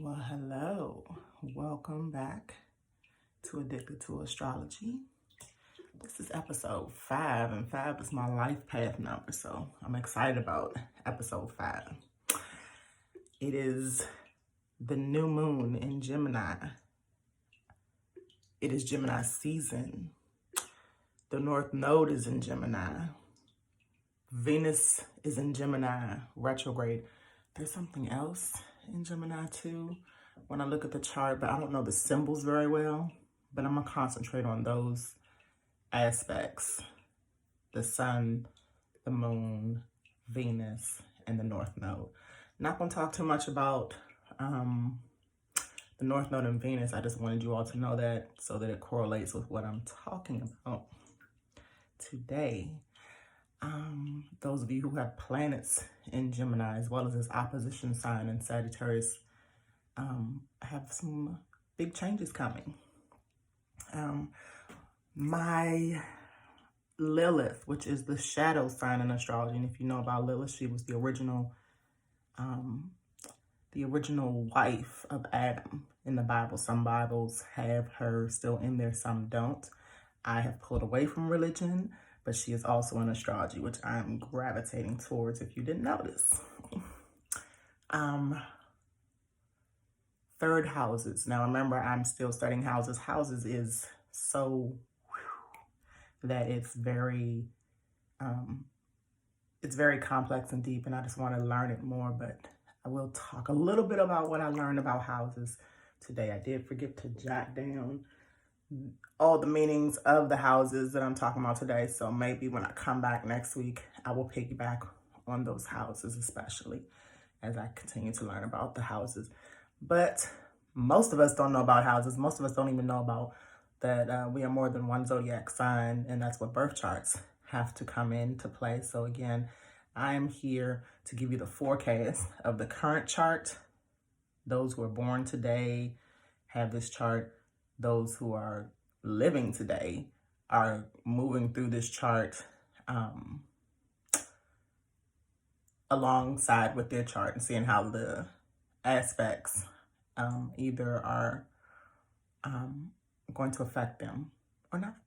Well, hello. Welcome back to Addicted to Astrology. This is episode 5, and 5 is my life path number, so I'm excited about episode 5. It is the new moon in Gemini. It is Gemini season. The North Node is in Gemini. Venus is in Gemini, retrograde. There's something else in Gemini too when I look at the chart, but I don't know the symbols very well, but I'm gonna concentrate on those aspects: the sun, the moon, Venus, and the North Node. Not gonna talk too much about the North Node and Venus. I just wanted you all to know that so that it correlates with what I'm talking about today. Those of you who have planets in Gemini, as well as this opposition sign in Sagittarius, have some big changes coming. My Lilith, which is the shadow sign in astrology, and if you know about Lilith, she was the original wife of Adam in the Bible. Some Bibles have her still in there, some don't. I have pulled away from religion, but she is also in astrology, which I'm gravitating towards, if you didn't notice. Third houses. Now, remember, I'm still studying houses. Houses is so that it's very complex and deep, and I just want to learn it more, but I will talk a little bit about what I learned about houses today. I did forget to jot down all the meanings of the houses that I'm talking about today. So maybe when I come back next week, I will piggyback on those houses, especially as I continue to learn about the houses. But most of us don't know about houses. Most of us don't even know about that we are more than one zodiac sign, and that's what birth charts have to come into play. So again, I am here to give you the forecast of the current chart. Those who are born today have this chart. Those who are living today are moving through this chart alongside with their chart and seeing how the aspects either are going to affect them or not.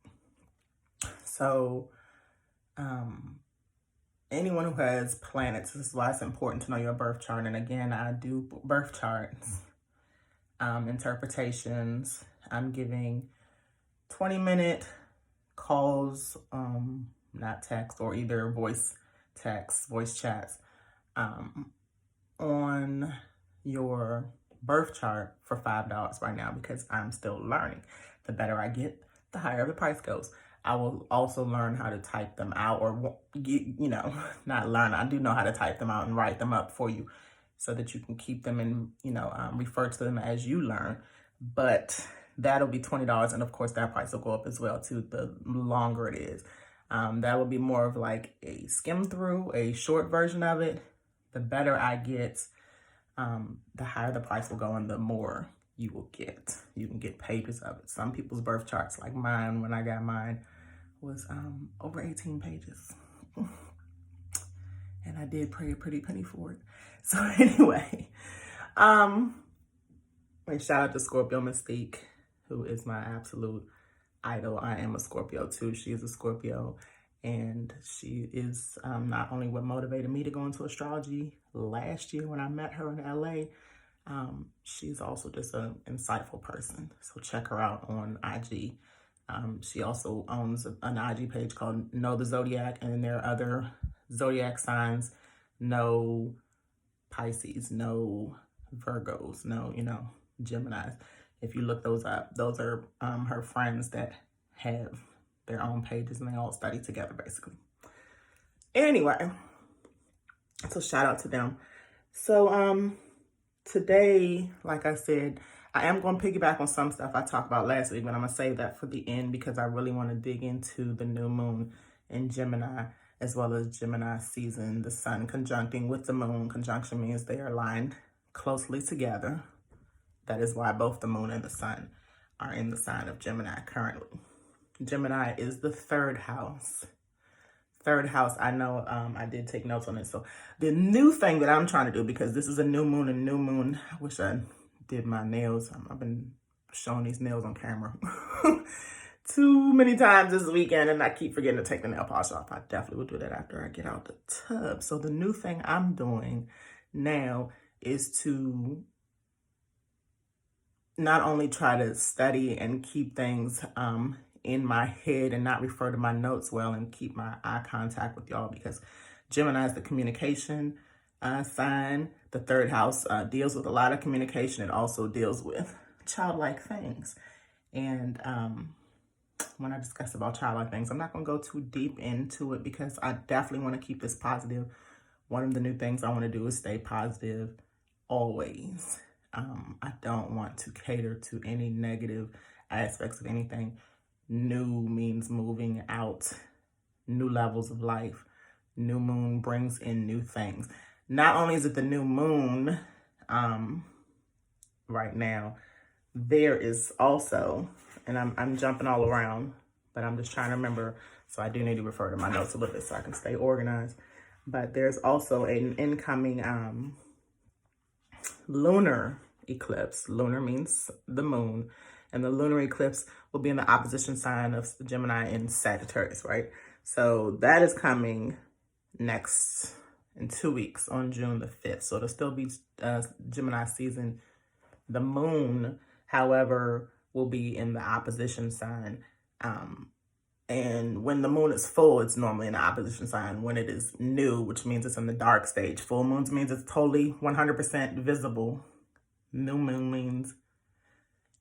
So anyone who has planets, this is why it's important to know your birth chart. And again, I do birth charts, interpretations. I'm giving 20-minute calls, not text, or either voice chats, on your birth chart for $5 right now, because I'm still learning. The better I get, the higher the price goes. I will also learn how to type them out, or, not learn. I do know how to type them out and write them up for you so that you can keep them and, refer to them as you learn. But that'll be $20. And of course, that price will go up as well, too, the longer it is. That will be more of like a skim through, a short version of it. The better I get, the higher the price will go and the more you will get. You can get pages of it. Some people's birth charts, like mine, when I got mine, was over 18 pages. And I did pay a pretty penny for it. So anyway, shout out to Scorpio Mystique, who is my absolute idol. I am a Scorpio too. She is a Scorpio, and she is not only what motivated me to go into astrology last year when I met her in LA, she's also just an insightful person. So check her out on IG. She also owns an IG page called Know the Zodiac, and there are other zodiac signs: no Pisces, no Virgos, no, Geminis. If you look those up, those are her friends that have their own pages, and they all study together, basically. Anyway, so shout out to them. So today, like I said, I am going to piggyback on some stuff I talked about last week, but I'm going to save that for the end because I really want to dig into the new moon in Gemini, as well as Gemini season, the sun conjuncting with the moon. Conjunction means they are aligned closely together. That is why both the moon and the sun are in the sign of Gemini currently. Gemini is the third house. Third house, I know I did take notes on it. So the new thing that I'm trying to do, because this is a new moon, I wish I did my nails. I've been showing these nails on camera too many times this weekend, and I keep forgetting to take the nail polish off. I definitely will do that after I get out the tub. So the new thing I'm doing now is to not only try to study and keep things in my head and not refer to my notes well, and keep my eye contact with y'all, because Gemini is the communication sign. The third house deals with a lot of communication. It also deals with childlike things. And when I discuss about childlike things, I'm not going to go too deep into it because I definitely want to keep this positive. One of the new things I want to do is stay positive always. I don't want to cater to any negative aspects of anything. New means moving out, new levels of life. New moon brings in new things. Not only is it the new moon right now, there is also, and I'm jumping all around, but I'm just trying to remember, so I do need to refer to my notes a little bit so I can stay organized. But there's also an incoming lunar eclipse. Lunar means the moon, and the lunar eclipse will be in the opposition sign of Gemini and Sagittarius, right? So that is coming next in 2 weeks on June the 5th. So it'll still be Gemini season. The moon, however, will be in the opposition sign. And when the moon is full, it's normally in the opposition sign. When it is new, which means it's in the dark stage. Full moons means it's totally 100% visible. New moon means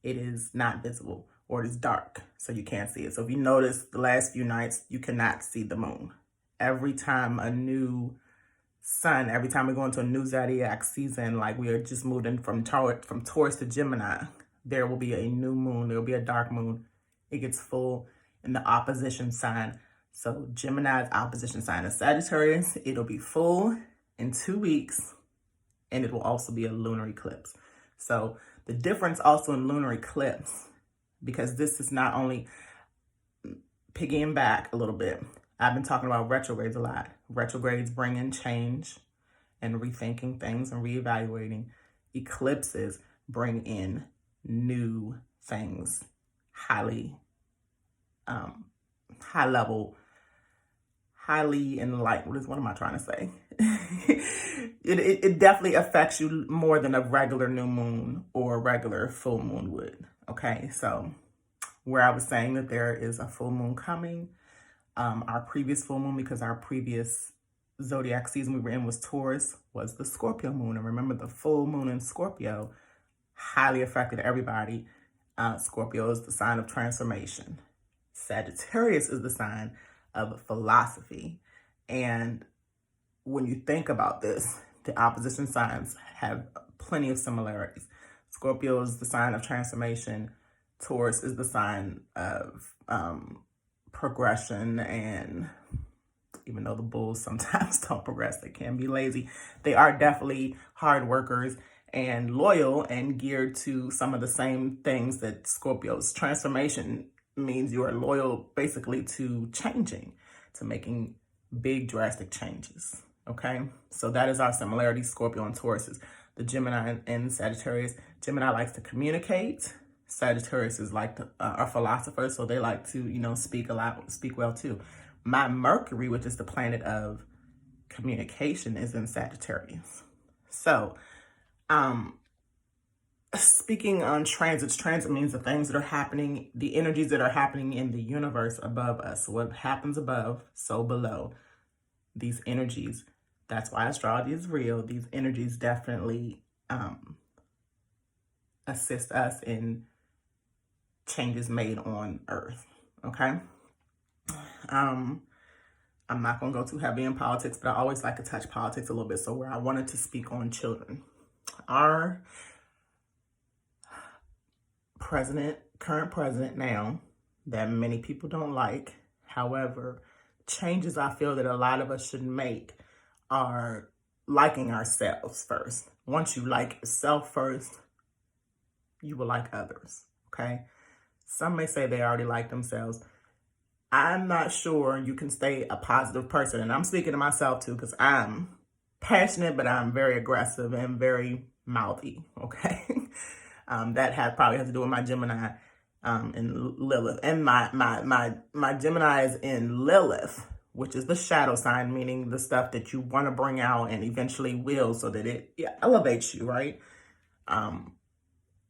it is not visible, or it is dark, so you can't see it. So if you notice, the last few nights, you cannot see the moon. Every time a new sun, every time we go into a new zodiac season, like we are just moving from Taurus to Gemini, there will be a new moon. There will be a dark moon. It gets full in the opposition sign. So Gemini's opposition sign is Sagittarius. It'll be full in 2 weeks, and it will also be a lunar eclipse. So the difference also in lunar eclipse, because this is not only piggying back a little bit, I've been talking about retrogrades a lot. Retrogrades bring in change and rethinking things and reevaluating. Eclipses bring in new things, highly high level, highly enlightened. What am I trying to say? It definitely affects you more than a regular new moon or a regular full moon would. Okay, so where I was saying that there is a full moon coming, our previous full moon, because our previous zodiac season we were in was Taurus, was the Scorpio moon. And remember, the full moon in Scorpio highly affected everybody. Scorpio is the sign of transformation. Sagittarius is the sign of philosophy. And when you think about this, the opposition signs have plenty of similarities. Scorpio is the sign of transformation. Taurus is the sign of progression, and even though the bulls sometimes don't progress, they can be lazy. They are definitely hard workers and loyal and geared to some of the same things that Scorpio's. Transformation means you are loyal basically to changing, to making big drastic changes. Okay, so that is our similarity, Scorpio and Taurus. The Gemini and Sagittarius. Gemini likes to communicate. Sagittarius is like are philosophers, so they like to, speak a lot, speak well too. My Mercury, which is the planet of communication, is in Sagittarius. So, speaking on transits, transit means the things that are happening, the energies that are happening in the universe above us. What happens above, so below. These energies, that's why astrology is real. These energies definitely assist us in changes made on Earth, okay? I'm not going to go too heavy in politics, but I always like to touch politics a little bit. So where I wanted to speak on children. Our current president now, that many people don't like, however, changes I feel that a lot of us should make are liking ourselves first. Once you like yourself first, you will like others, okay? Some may say they already like themselves. I'm not sure you can stay a positive person. And I'm speaking to myself too, because I'm passionate, but I'm very aggressive and very mouthy, okay? That probably has to do with my Gemini in Lilith. And my Gemini is in Lilith, which is the shadow sign, meaning the stuff that you want to bring out and eventually will, so that it elevates you, right?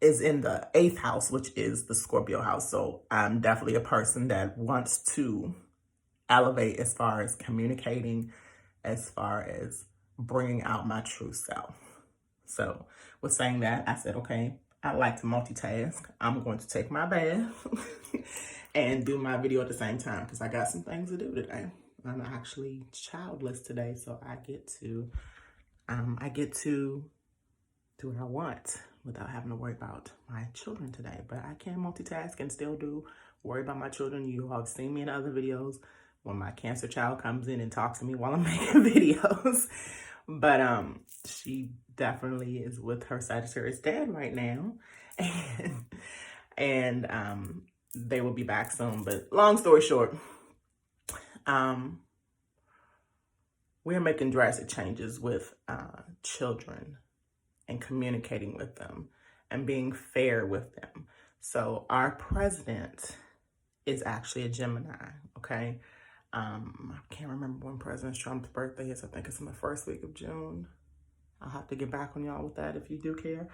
Is in the 8th house, which is the Scorpio house. So I'm definitely a person that wants to elevate as far as communicating, as far as bringing out my true self. So with saying that, I said, okay, I like to multitask. I'm going to take my bath and do my video at the same time because I got some things to do today. I'm actually childless today, so I get to do what I want without having to worry about my children today. But I can multitask and still worry about my children. You all have seen me in other videos when my Cancer child comes in and talks to me while I'm making videos. But she definitely is with her Sagittarius dad right now. And they will be back soon. But long story short, we're making drastic changes with children and communicating with them and being fair with them. So our president is actually a Gemini, okay? I can't remember when President Trump's birthday is. I think it's in the first week of June. I'll have to get back on y'all with that if you do care.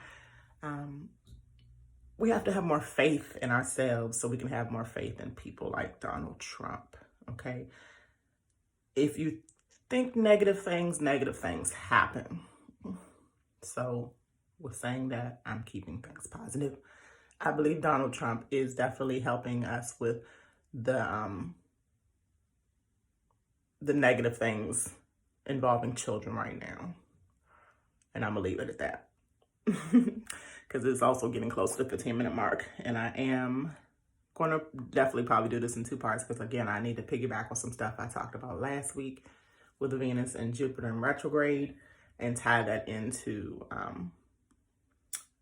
We have to have more faith in ourselves so we can have more faith in people like Donald Trump, okay? If you think negative things happen. So with saying that, I'm keeping things positive. I believe Donald Trump is definitely helping us with the negative things involving children right now. And I'm gonna leave it at that. Because it's also getting close to the 15-minute mark. And I am going to definitely probably do this in 2 parts because, again, I need to piggyback on some stuff I talked about last week with the Venus and Jupiter in retrograde and tie that into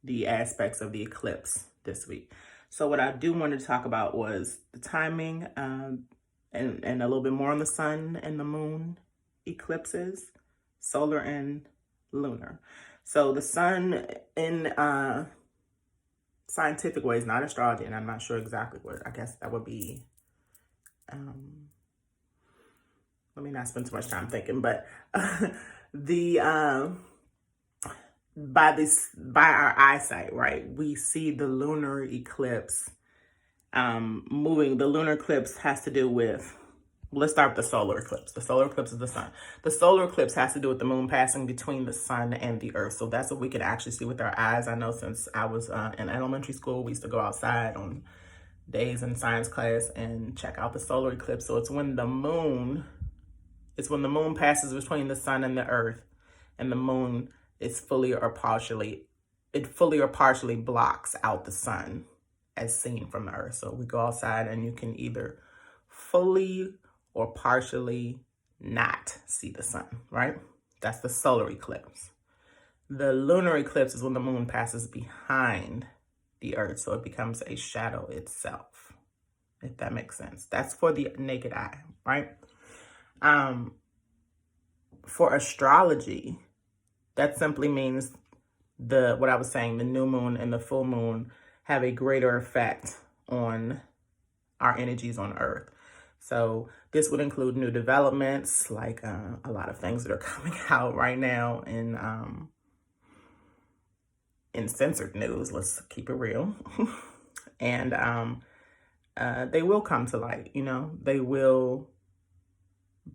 the aspects of the eclipse this week. So what I do want to talk about was the timing and a little bit more on the sun and the moon eclipses, solar and lunar. So the sun in scientific ways, not astrology, and I'm not sure exactly what, I guess that would be, let me not spend too much time thinking, but by our eyesight, right, we see the lunar eclipse moving. The lunar eclipse has to do with, let's start with the solar eclipse. The solar eclipse is the sun. The solar eclipse has to do with the moon passing between the sun and the earth. So that's what we can actually see with our eyes. I know since I was in elementary school, we used to go outside on days in science class and check out the solar eclipse. So it's when the moon passes between the sun and the earth, and the moon is fully or partially blocks out the sun as seen from the earth. So we go outside and you can either fully or partially not see the sun, right? That's the solar eclipse. The lunar eclipse is when the moon passes behind the earth, so it becomes a shadow itself, if that makes sense. That's for the naked eye, right? For astrology, that simply means what I was saying, the new moon and the full moon have a greater effect on our energies on Earth. So this would include new developments, like a lot of things that are coming out right now in censored news. Let's keep it real. And they will come to light, they will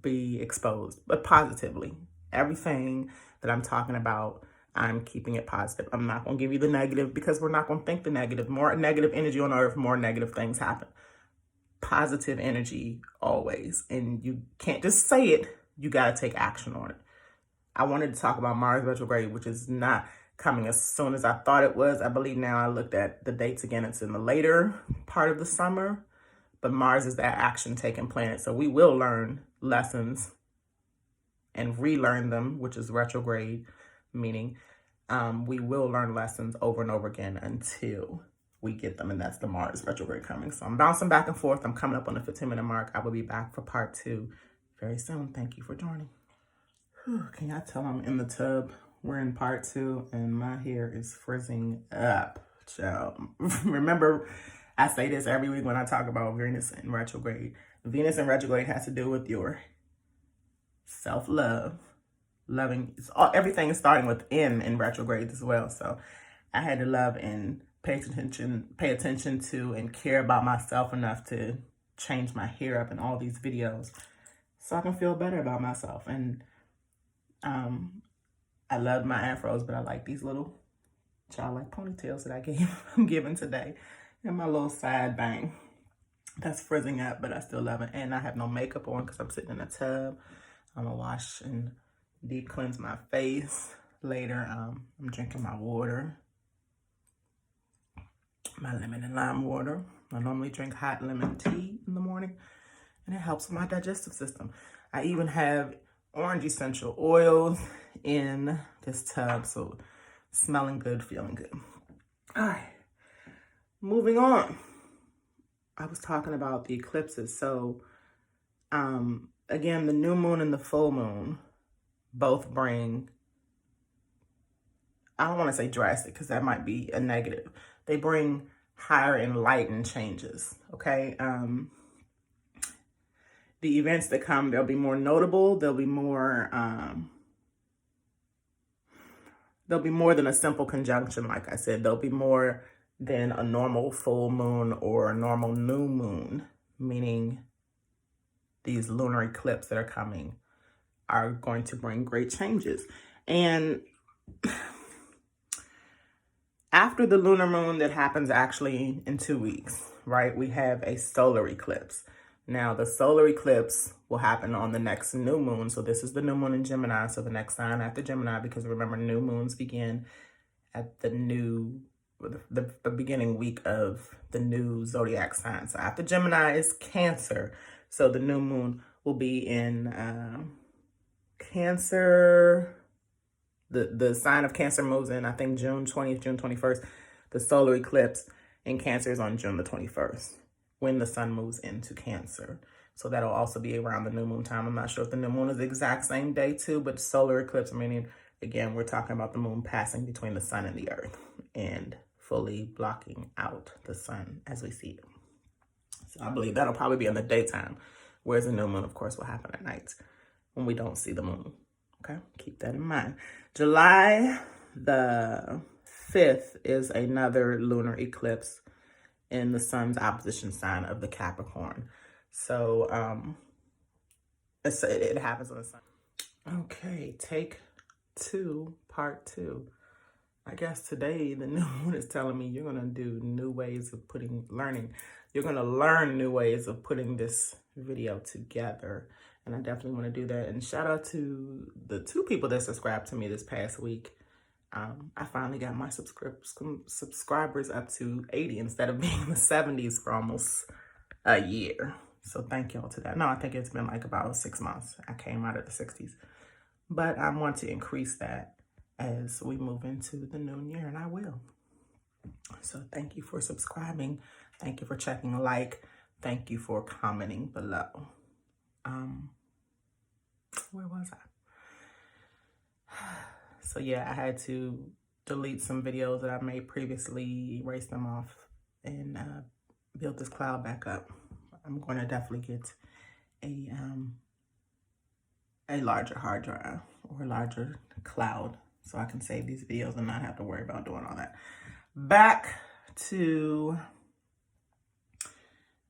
be exposed, but positively. Everything that I'm talking about, I'm keeping it positive. I'm not going to give you the negative because we're not going to think the negative. More negative energy on Earth, more negative things happen. Positive energy always. And you can't just say it. You got to take action on it. I wanted to talk about Mars retrograde, which is not coming as soon as I thought it was. I believe now I looked at the dates again. It's in the later part of the summer. But Mars is that action-taking planet. So we will learn lessons and relearn them, which is retrograde, meaning we will learn lessons over and over again until we get them. And that's the Mars retrograde coming. So I'm bouncing back and forth. I'm coming up on the 15-minute mark. I will be back for part 2 very soon. Thank you for joining. Can y'all tell I'm in the tub? We're in part 2 and my hair is frizzing up. Remember, I say this every week when I talk about Venus in retrograde. Venus in retrograde has to do with your self-love, loving. Everything is starting with in retrograde as well. So I had to love and pay attention to and care about myself enough to change my hair up in all these videos so I can feel better about myself. And I love my afros, but I like these little childlike ponytails that I'm giving today, and my little side bang that's frizzing up, but I still love it. And I have no makeup on because I'm sitting in a tub. I'm gonna wash and deep cleanse my face later. I'm drinking my water, my lemon and lime water. I normally drink hot lemon tea in the morning, and it helps with my digestive system. I even have orange essential oils in this tub, so smelling good, feeling good. All right, moving on. I was talking about the eclipses. So again, the new moon and the full moon both bring, I don't want to say drastic because that might be a negative. They bring higher enlightened changes, okay? The events that come, they'll be more notable. They'll be more than a simple conjunction, like I said. They'll be more than a normal full moon or a normal new moon, meaning these lunar eclipses that are coming are going to bring great changes. And after the lunar moon that happens actually in 2 weeks, right, we have a solar eclipse. Now, the solar eclipse will happen on the next new moon. So this is the new moon in Gemini. So the next sign after Gemini, because remember, new moons begin at the beginning week of the new zodiac sign. So after Gemini is Cancer. So the new moon will be in Cancer. The sign of Cancer moves in, I think, June 20th, June 21st. The solar eclipse in Cancer is on June the 21st. When the sun moves into Cancer. So that'll also be around the new moon time. I'm not sure if the new moon is the exact same day too, but solar eclipse, meaning, again, we're talking about the moon passing between the sun and the earth and fully blocking out the sun as we see it. So I believe that'll probably be in the daytime, whereas the new moon, of course, will happen at night when we don't see the moon. Okay, keep that in mind. July the 5th is another lunar eclipse in the sun's opposition sign of the Capricorn. So it happens on the sun. Okay, take 2, part 2. I guess today the new moon is telling me you're gonna do new ways of learning. You're gonna learn new ways of putting this video together. And I definitely wanna do that. And shout out to the 2 people that subscribed to me this past week. I finally got my subscribers up to 80 instead of being in the 70s for almost a year. So thank y'all to that. No, I think it's been like about 6 months. I came out of the 60s. But I want to increase that as we move into the new year, and I will. So thank you for subscribing. Thank you for checking like. Thank you for commenting below. Where was I? So yeah, I had to delete some videos that I made previously, erase them off, and build this cloud back up. I'm going to definitely get a larger hard drive or a larger cloud so I can save these videos and not have to worry about doing all that. Back to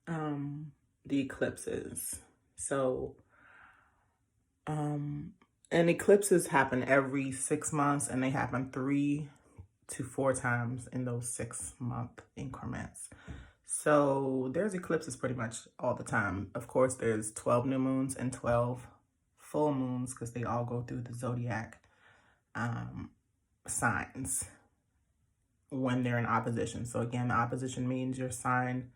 the eclipses. So and eclipses happen every 6 months, and they happen 3 to 4 times in those 6-month increments. So there's eclipses pretty much all the time. Of course, there's 12 new moons and 12 full moons because they all go through the zodiac signs when they're in opposition. So again, the opposition means your sign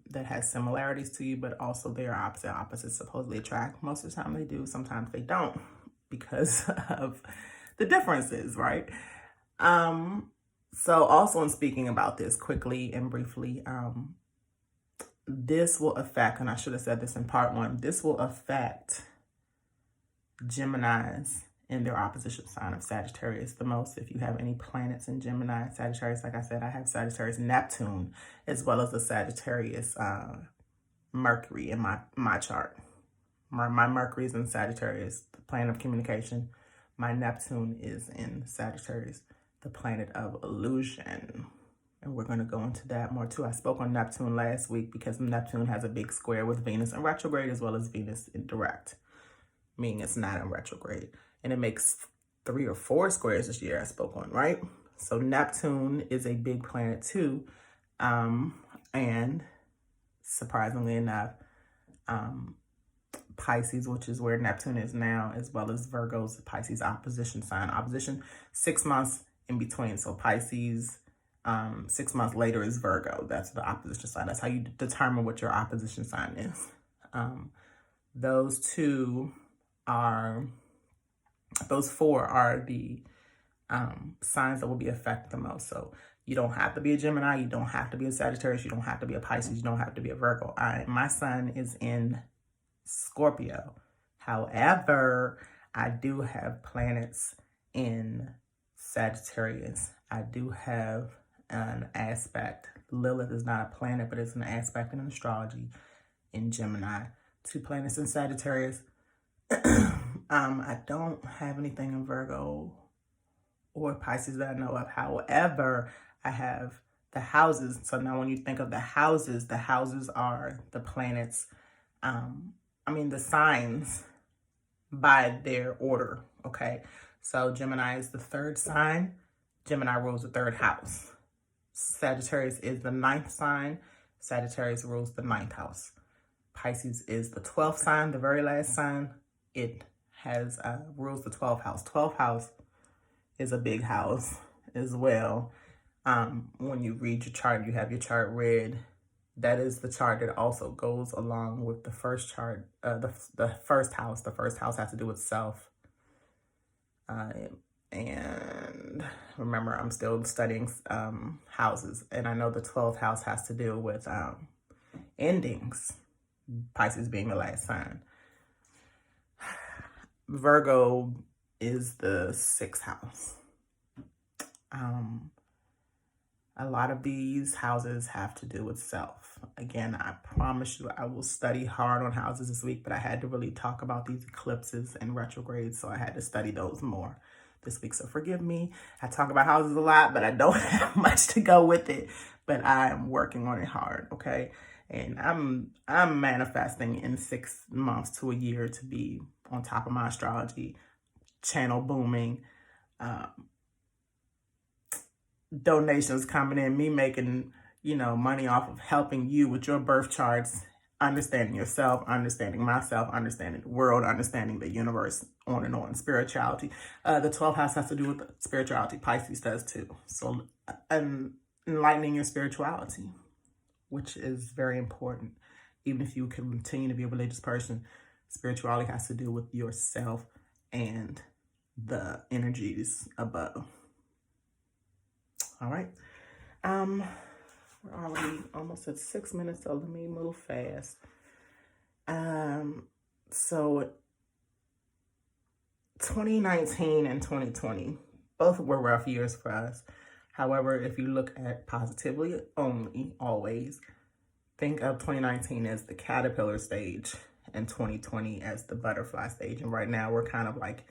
that has similarities to you, but also they are opposite. Opposites supposedly attract. Most of the time they do. Sometimes they don't because of the differences, right? So also in speaking about this quickly and briefly, this will affect, and I should have said this in part 1, this will affect Geminis in their opposition sign of Sagittarius the most. If you have any planets in Gemini, Sagittarius, like I said, I have Sagittarius Neptune, as well as the Sagittarius Mercury in my chart. My Mercury is in Sagittarius, the planet of communication. My Neptune is in Sagittarius, the planet of illusion. And we're going to go into that more too. I spoke on Neptune last week because Neptune has a big square with Venus in retrograde as well as Venus in direct, meaning it's not in retrograde. And it makes 3 or 4 squares this year I spoke on, right? So Neptune is a big planet too. And surprisingly enough, Pisces, which is where Neptune is now, as well as Virgo's Pisces opposition sign. Opposition 6 months in between. So Pisces, 6 months later is Virgo. That's the opposition sign. That's how you determine what your opposition sign is. Those 4 are the signs that will be affected the most. So you don't have to be a Gemini. You don't have to be a Sagittarius. You don't have to be a Pisces. You don't have to be a Virgo. My sun is in Scorpio. However, I do have planets in Sagittarius. I do have an aspect. Lilith is not a planet, but it's an aspect in astrology in Gemini. 2 planets in Sagittarius. I don't have anything in Virgo or Pisces that I know of. However, I have the houses. So now when you think of the houses are the planets, the signs by their order, okay? So Gemini is the 3rd sign. Gemini rules the 3rd house. Sagittarius is the 9th sign. Sagittarius rules the 9th house. Pisces is the 12th sign, the very last sign. It has rules the 12th house. 12th house is a big house as well. When you read your chart, you have your chart read. That is the chart that also goes along with the first chart, the first house. The first house has to do with self. And remember, I'm still studying houses. And I know the 12th house has to do with endings. Pisces being the last sign. Virgo is the 6th house. A lot of these houses have to do with self. Again, I promise you I will study hard on houses this week, but I had to really talk about these eclipses and retrogrades, so I had to study those more this week. So forgive me. I talk about houses a lot, but I don't have much to go with it. But I am working on it hard, okay? And I'm manifesting in 6 months to a year to be on top of my astrology channel booming. Donations coming in, me making, money off of helping you with your birth charts, understanding yourself, understanding myself, understanding the world, understanding the universe, on and on. Spirituality. The 12th house has to do with spirituality. Pisces does too. So enlightening your spirituality, which is very important. Even if you can continue to be a religious person, spirituality has to do with yourself and the energies above. All right. We're already almost at 6 minutes, so let me move fast. So 2019 and 2020, both were rough years for us. However, if you look at positively only, always, think of 2019 as the caterpillar stage and 2020 as the butterfly stage. And right now we're kind of like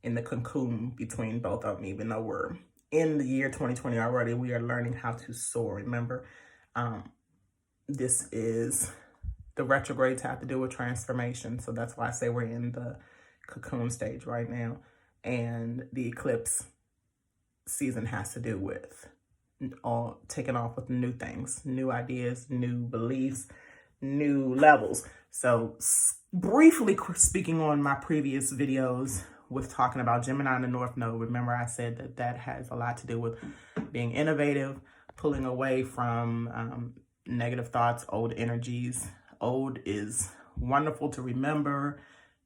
in the cocoon between both of them, even though we're in the year 2020 already. We are learning how to soar. Remember, this is the retrogrades have to do with transformation. So that's why I say we're in the cocoon stage right now. And the eclipse season has to do with all taking off with new things, new ideas, new beliefs, new levels. So briefly speaking on my previous videos with talking about Gemini and the North Node, remember I said that has a lot to do with being innovative, pulling away from negative thoughts, old energies. Old is wonderful to remember.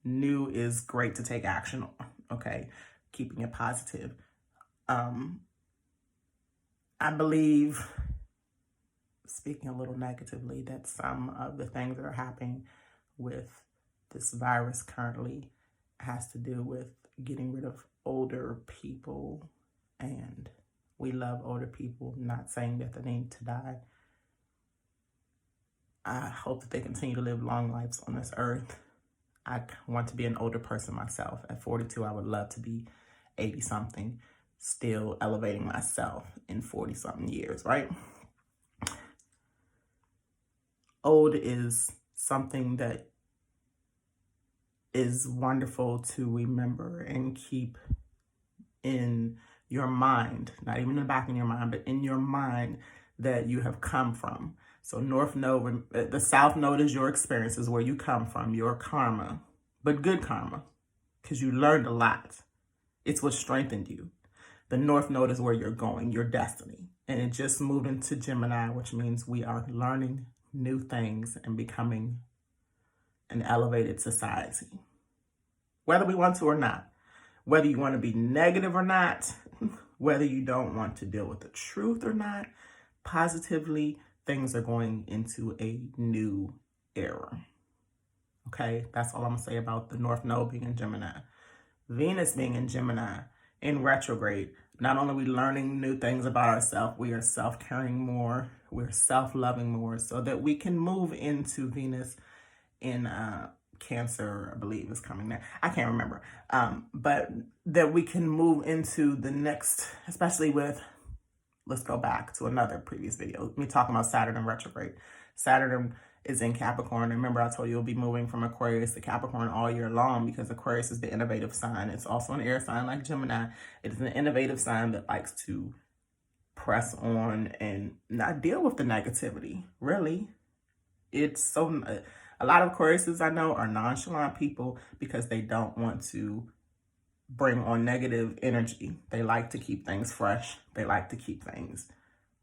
New is great to take action on, okay? Keeping it positive. I believe, speaking a little negatively, that some of the things that are happening with this virus currently has to do with getting rid of older people, and we love older people, not saying that they need to die. I hope that they continue to live long lives on this earth. I want to be an older person myself. At 42, I would love to be 80-something, still elevating myself in 40-something years, right? Old is something that is wonderful to remember and keep in your mind, not even in the back of your mind, but in your mind, that you have come from. So North Node, the South Node is your experiences, where you come from, your karma, but good karma, because you learned a lot. It's what strengthened you. The North Node is where you're going, your destiny. And it just moved into Gemini, which means we are learning new things and becoming an elevated society. Whether we want to or not, whether you want to be negative or not, whether you don't want to deal with the truth or not, positively, things are going into a new era. Okay, that's all I'm going to say about the North Node being in Gemini. Venus being in Gemini in retrograde, not only are we learning new things about ourselves, we are self-caring more, we're self-loving more, so that we can move into Venus in Cancer, I believe is coming there. I can't remember. But that we can move into the next, especially with, let's go back to another previous video. Me talking about Saturn in retrograde. Saturn is in Capricorn. Remember, I told you you'll be moving from Aquarius to Capricorn all year long, because Aquarius is the innovative sign. It's also an air sign like Gemini. It is an innovative sign that likes to press on and not deal with the negativity, really. It's so... A lot of Aquariuses I know are nonchalant people because they don't want to bring on negative energy. They like to keep things fresh. They like to keep things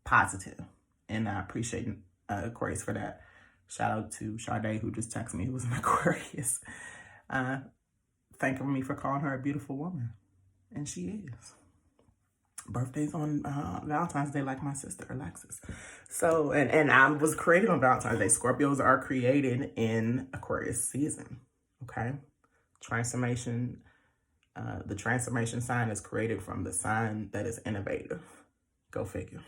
positive. And I appreciate Aquarius for that. Shout out to Sade, who just texted me, who was an Aquarius. Thanking me for calling her a beautiful woman. And she is. Birthday's on Valentine's Day, like my sister Alexis. So, and I was created on Valentine's Day. Scorpios are created in Aquarius season, okay? Transformation, the transformation sign is created from the sign that is innovative. Go figure.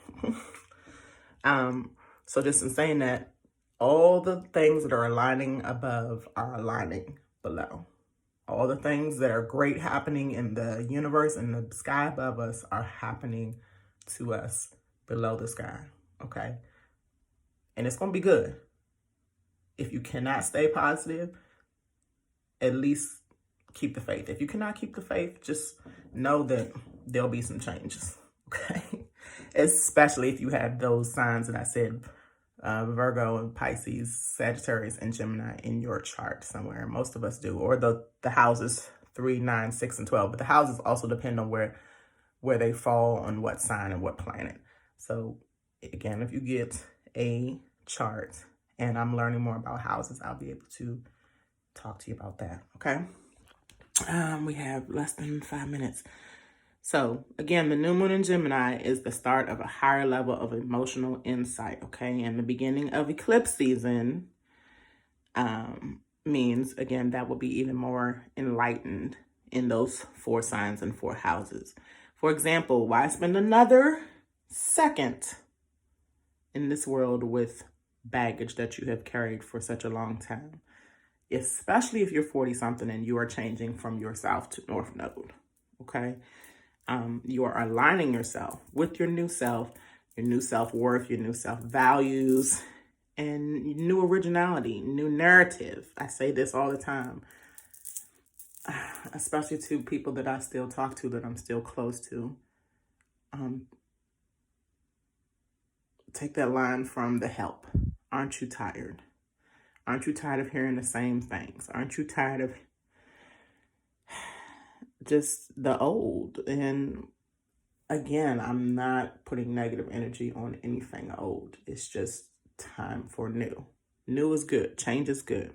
So just in saying that, all the things that are aligning above are aligning below. All the things that are great happening in the universe and the sky above us are happening to us below the sky, okay? And it's going to be good. If you cannot stay positive, at least keep the faith. If you cannot keep the faith, just know that there'll be some changes, okay? Especially if you have those signs that I said, Virgo and Pisces, Sagittarius, and Gemini in your chart somewhere. Most of us do, or the houses 3, 9, 6, and 12. But the houses also depend on where they fall on what sign and what planet. So again, if you get a chart and I'm learning more about houses, I'll be able to talk to you about that. Okay. We have less than 5 minutes. So again, the new moon in Gemini is the start of a higher level of emotional insight, okay? And the beginning of eclipse season means, again, that will be even more enlightened in those 4 signs and 4 houses. For example, why spend another second in this world with baggage that you have carried for such a long time? Especially if you're 40-something and you are changing from your South to North Node, okay? You are aligning yourself with your new self-worth, your new self-values, and new originality, new narrative. I say this all the time, especially to people that I still talk to, that I'm still close to. Take that line from The Help. Aren't you tired? Aren't you tired of hearing the same things? Aren't you tired of just the old? And again, I'm not putting negative energy on anything old. It's just time for new. New is good. Change is good.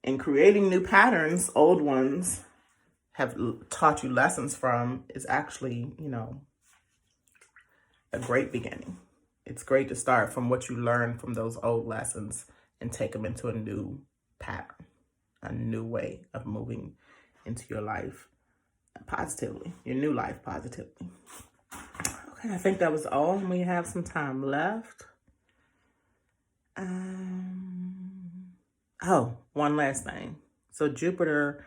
And creating new patterns, old ones have taught you lessons from, is actually, a great beginning. It's great to start from what you learned from those old lessons and take them into a new pattern, a new way of moving into your life positively, your new life positively. Okay, I think that was all. We have some time left. Oh, one last thing. So Jupiter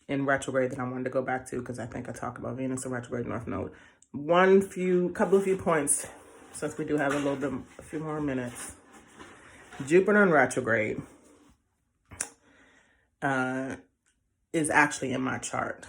in retrograde that I wanted to go back to, because I think I talked about Venus in retrograde North Node. Couple of few points, since we do have a few more minutes. Jupiter in retrograde is actually in my chart.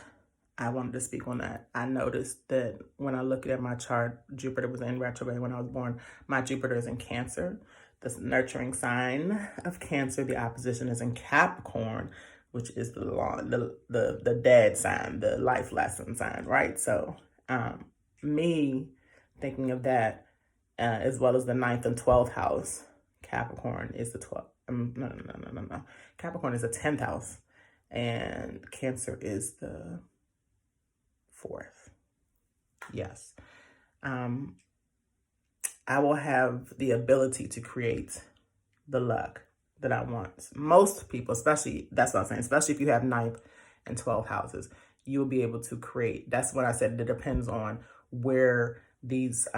I wanted to speak on that. I noticed that when I looked at my chart, Jupiter was in retrograde when I was born. My Jupiter is in Cancer, the nurturing sign of Cancer. The opposition is in Capricorn, which is the dead sign, the life lesson sign, right? So me thinking of that, as well as the 9th and 12th house, Capricorn is the 12th. No. Capricorn is the 10th house, and Cancer is the 4th. Yes. I will have the ability to create the luck that I want. Most people, especially, that's what I'm saying, especially if you have 9th and 12th houses, you'll be able to create. That's what I said. It depends on where these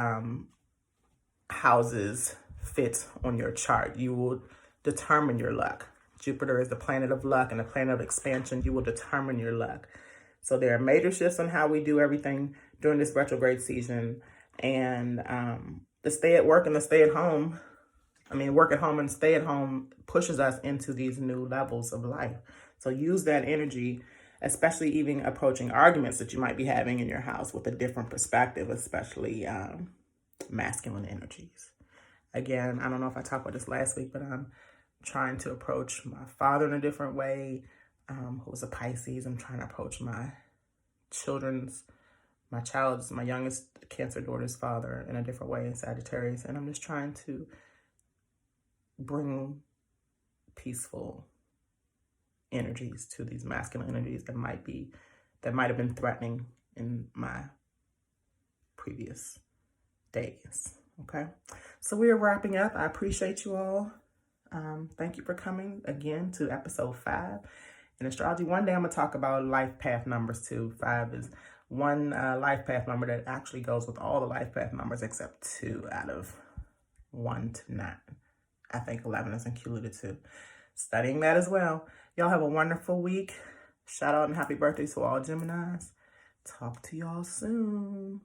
houses fit on your chart. You will determine your luck. Jupiter is the planet of luck and the planet of expansion. You will determine your luck. So there are major shifts on how we do everything during this retrograde season. And the stay at work and the stay at home, work at home and stay at home pushes us into these new levels of life. So use that energy, especially even approaching arguments that you might be having in your house with a different perspective, especially masculine energies. Again, I don't know if I talked about this last week, but I'm trying to approach my father in a different way, who's a Pisces. I'm trying to approach my youngest Cancer daughter's father in a different way in Sagittarius. And I'm just trying to bring peaceful energies to these masculine energies that might have been threatening in my previous days. Okay, so we are wrapping up. I appreciate you all. Thank you for coming again to episode 5 in astrology. One day I'm gonna talk about life path numbers too. 5 is one life path number that actually goes with all the life path numbers except 2 out of 1 to 9. I think 11 is included too. Studying that as well. Y'all have a wonderful week. Shout out and happy birthday to all Geminis. Talk to y'all soon.